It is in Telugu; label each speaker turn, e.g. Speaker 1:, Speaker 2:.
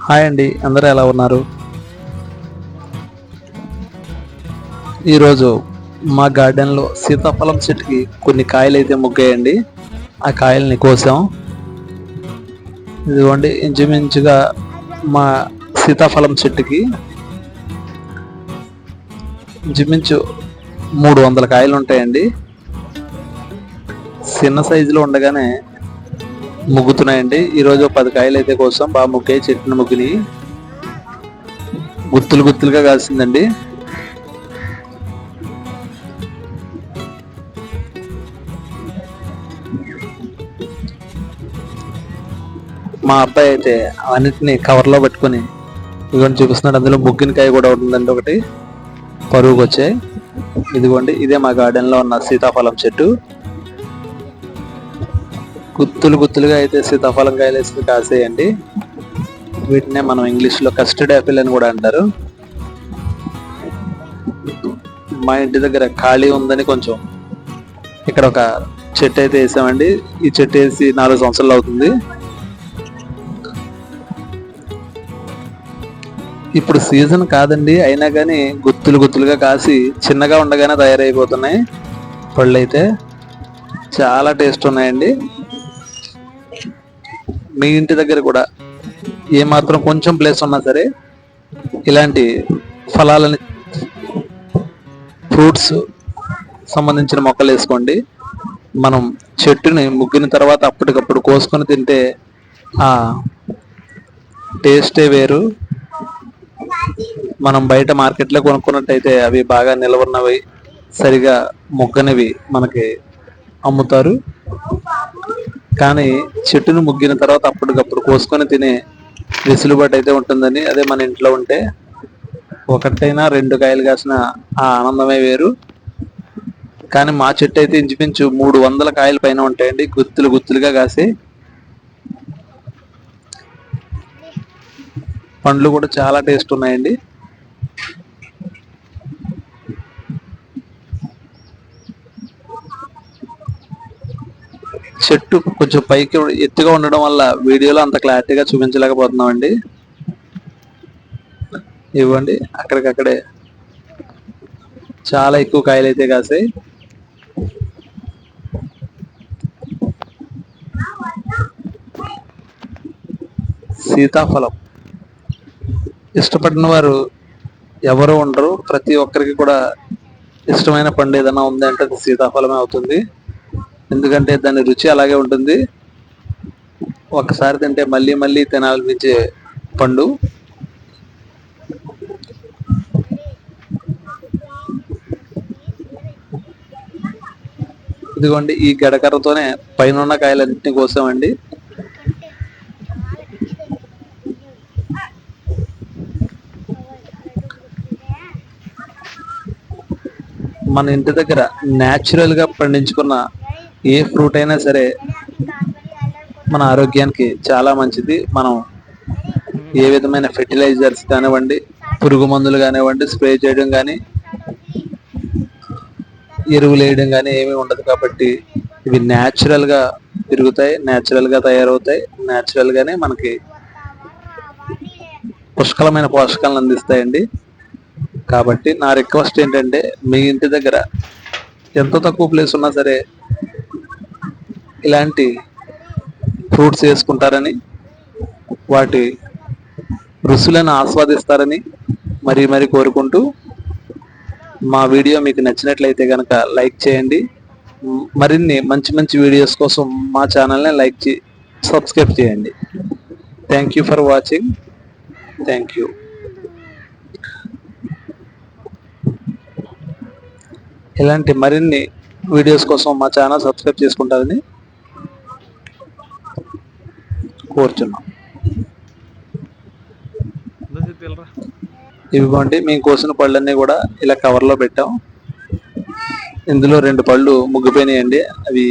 Speaker 1: హాయ్ అండి, అందరూ ఎలా ఉన్నారు? ఈరోజు మా గార్డెన్లో సీతాఫలం చెట్టుకి కొన్ని కాయలు అయితే ముగ్గాయండి. ఆ కాయల్ని కోసాం. ఇదిగోండి, ఇంచుమించుగా మా సీతాఫలం చెట్టుకి ఇంచుమించు 300 కాయలు ఉంటాయండి. చిన్న సైజులో ఉండగానే ముగ్గుతున్నాయండి. ఈరోజు 10 కాయలు అయితే కోసం బాగా ముగ్గాయి. చెట్టుని ముగ్గుని గుత్తులు గుత్తులుగా కాసిందండి. మా అబ్బాయి అయితే అన్నిటిని కవర్లో పట్టుకొని ఇదిగోండి చూపిస్తున్నాడు. అందులో ముగ్గిన కాయ కూడా ఉంటుందండి, ఒకటి పరుగుకి వచ్చాయి. ఇదిగోండి, ఇదే మా గార్డెన్లో ఉన్న సీతాఫలం చెట్టు. గుత్తులు గుత్తులుగా అయితే సీతాఫలం కాయలు వేసి కాసేయండి. వీటినే మనం ఇంగ్లీష్లో కస్టర్డ్ యాపిల్ అని కూడా అంటారు. మా ఇంటి దగ్గర ఖాళీ ఉందని కొంచెం ఇక్కడ ఒక చెట్టు అయితే వేసామండి. ఈ చెట్టు వేసి 4 సంవత్సరాలు అవుతుంది. ఇప్పుడు సీజన్ కాదండి, అయినా కానీ గుత్తులు గుత్తులుగా కాసి చిన్నగా ఉండగానే తయారైపోతున్నాయి. పళ్ళు అయితే చాలా టేస్ట్ ఉన్నాయండి. మీ ఇంటి దగ్గర కూడా ఏమాత్రం కొంచెం ప్లేస్ ఉన్నా సరే ఇలాంటి ఫలాలని, ఫ్రూట్స్ సంబంధించిన మొక్కలు వేసుకోండి. మనం చెట్టుని ముగ్గిన తర్వాత అప్పటికప్పుడు కోసుకొని తింటే ఆ టేస్టే వేరు. మనం బయట మార్కెట్లో కొనుక్కున్నట్టయితే అవి బాగా నిలవన్నవి, సరిగా ముగ్గనివి మనకి అమ్ముతారు. కానీ చెట్టును ముగ్గిన తర్వాత అప్పటికప్పుడు కోసుకొని తినే వెసులుబాటు అయితే ఉంటుందని. అదే మన ఇంట్లో ఉంటే ఒకటైనా 2 కాయలు కాసిన ఆ ఆనందమే వేరు. కానీ మా చెట్టు అయితే ఇంచుమించు 300 కాయల పైన ఉంటాయండి, గుత్తులు గుత్తులుగా కాసి. పండ్లు కూడా చాలా టేస్ట్ ఉన్నాయండి. చెట్టు కొంచెం పైకి ఎత్తుగా ఉండడం వల్ల వీడియోలో అంత క్లారిటీగా చూపించలేకపోతున్నామండి. ఇవ్వండి, అక్కడికక్కడే చాలా ఎక్కువ కాయలు అయితే కాసాయి. సీతాఫలం ఇష్టపడిన వారు ఎవరు ఉండరు. ప్రతి ఒక్కరికి కూడా ఇష్టమైన పండు ఏదైనా ఉంది అంటే అది సీతాఫలమే అవుతుంది. ఎందుకంటే దాని రుచి అలాగే ఉంటుంది. ఒక్కసారి తింటే మళ్ళీ మళ్ళీ తినాలనిపించే పండు. ఇదిగోండి, ఈ గడకర్రతోనే పైన ఉన్న కాయలన్నింటినీ కోసామండి. మన ఇంటి దగ్గర న్యాచురల్ గా పండించుకున్న ఏ ఫ్రూట్ అయినా సరే మన ఆరోగ్యానికి చాలా మంచిది. మనం ఏ విధమైన ఫెర్టిలైజర్స్ కానివ్వండి, పురుగు మందులు కానివ్వండి, స్ప్రే చేయడం కానీ, ఎరువులు వేయడం కానీ ఏమీ ఉండదు. కాబట్టి ఇవి న్యాచురల్ గా పెరుగుతాయి, న్యాచురల్ గా తయారవుతాయి, న్యాచురల్ గానే మనకి పుష్కలమైన పోషకాలను అందిస్తాయండి. కాబట్టి నా రిక్వెస్ట్ ఏంటంటే, మీ ఇంటి దగ్గర ఎంత తక్కువ ప్లేస్ ఉన్నా సరే ఇలాంటి ఫ్రూట్స్ వేసుకుంటారని, వాటి రుచులను ఆస్వాదిస్తారని మరీ మరీ కోరుకుంటూ, మా వీడియో మీకు నచ్చినట్లయితే కనుక లైక్ చేయండి. మరిన్ని మంచి మంచి వీడియోస్ కోసం మా ఛానల్ని సబ్స్క్రైబ్ చేయండి. Thank you for watching. Thank you. ఇలాంటి మరిన్ని వీడియోస్ కోసం మా ఛానల్ సబ్స్క్రైబ్ చేసుకుంటారని కోరుచున్నాం. ఇవిగోండి, మేము కోసిన పళ్ళన్నీ కూడా ఇలా కవర్లో పెట్టాం. ఇందులో 2 పళ్ళు ముగ్గిపోయినాయండి. అవి